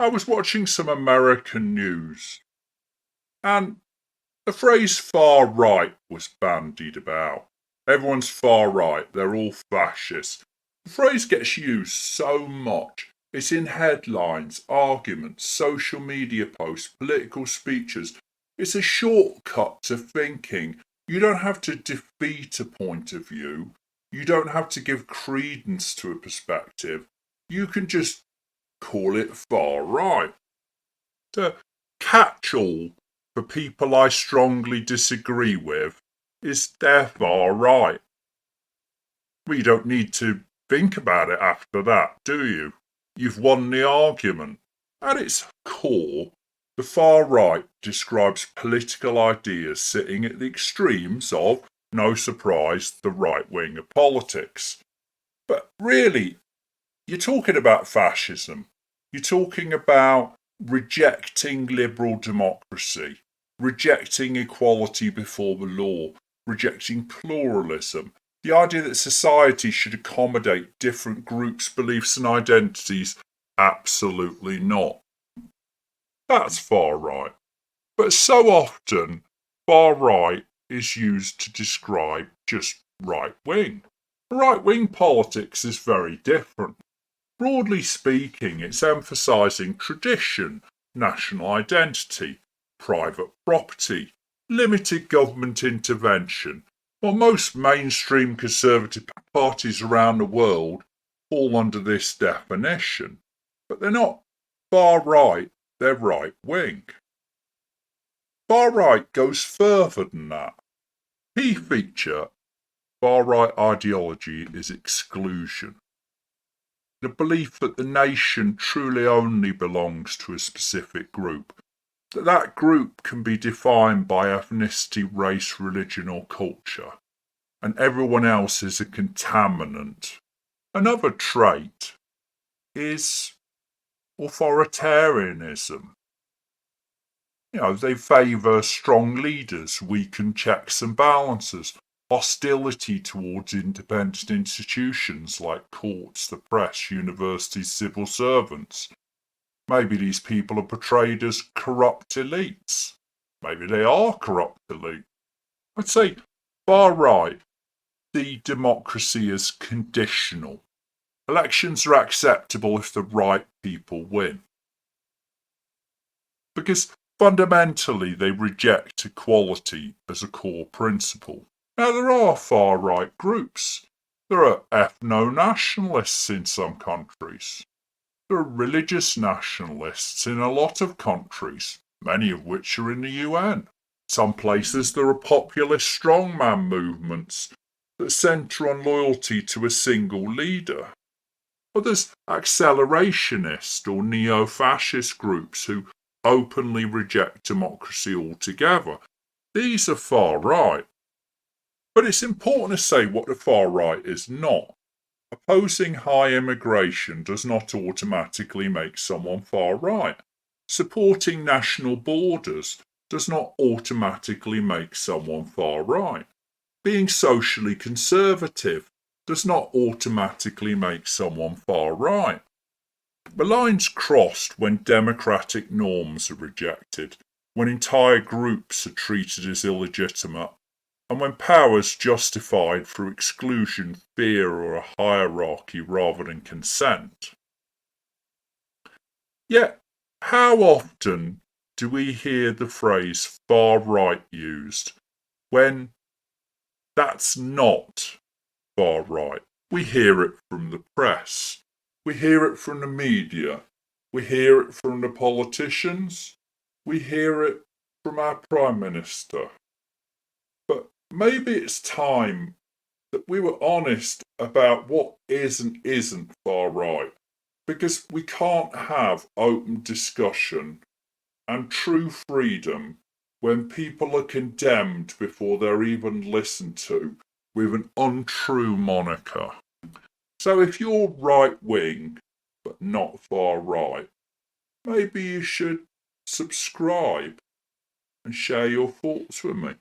I was watching some American news, and the phrase far right was bandied about. Everyone's far right, they're all fascists. The phrase gets used so much. It's in headlines, arguments, social media posts, political speeches. It's a shortcut to thinking. You don't have to defeat a point of view. You don't have to give credence to a perspective. You can just call it far right. The catch-all for people I strongly disagree with is they're far right. Well, you don't need to think about it after that, do you? You've won the argument. At its core, the far right describes political ideas sitting at the extremes of, no surprise, the right wing of politics. But really, you're talking about fascism. You're talking about rejecting liberal democracy, rejecting equality before the law, rejecting pluralism, the idea that society should accommodate different groups, beliefs, and identities. Absolutely not. That's far right. But so often, far right is used to describe just right wing. Right wing politics is very different. Broadly speaking, it's emphasising tradition, national identity, private property, limited government intervention, while most mainstream conservative parties around the world fall under this definition. But they're not far right, they're right wing. Far right goes further than that. Key feature far right ideology is exclusion. The belief that the nation truly only belongs to a specific group, that group can be defined by ethnicity, race, religion, or culture, and everyone else is a contaminant. Another trait is authoritarianism. They favour strong leaders, weaken checks and balances, hostility towards independent institutions like courts, the press, universities, civil servants. Maybe these people are portrayed as corrupt elites. Maybe they are corrupt elites. I'd say far right, the democracy is conditional. Elections are acceptable if the right people win. Because fundamentally they reject equality as a core principle. Now, there are far-right groups. There are ethno-nationalists in some countries. There are religious nationalists in a lot of countries, many of which are in the UN. Some places there are populist strongman movements that centre on loyalty to a single leader. Others accelerationist or neo-fascist groups who openly reject democracy altogether. These are far right. But it's important to say what the far right is not. Opposing high immigration does not automatically make someone far right. Supporting national borders does not automatically make someone far right. Being socially conservative does not automatically make someone far right. The line's crossed when democratic norms are rejected, when entire groups are treated as illegitimate, and when power is justified through exclusion, fear, or a hierarchy rather than consent. Yet, how often do we hear the phrase far right used when that's not far right? We hear it from the press. We hear it from the media. We hear it from the politicians. We hear it from our Prime Minister. But maybe it's time that we were honest about what is and isn't far right, because we can't have open discussion and true freedom when people are condemned before they're even listened to with an untrue moniker. So if you're right wing but not far right, maybe you should subscribe and share your thoughts with me.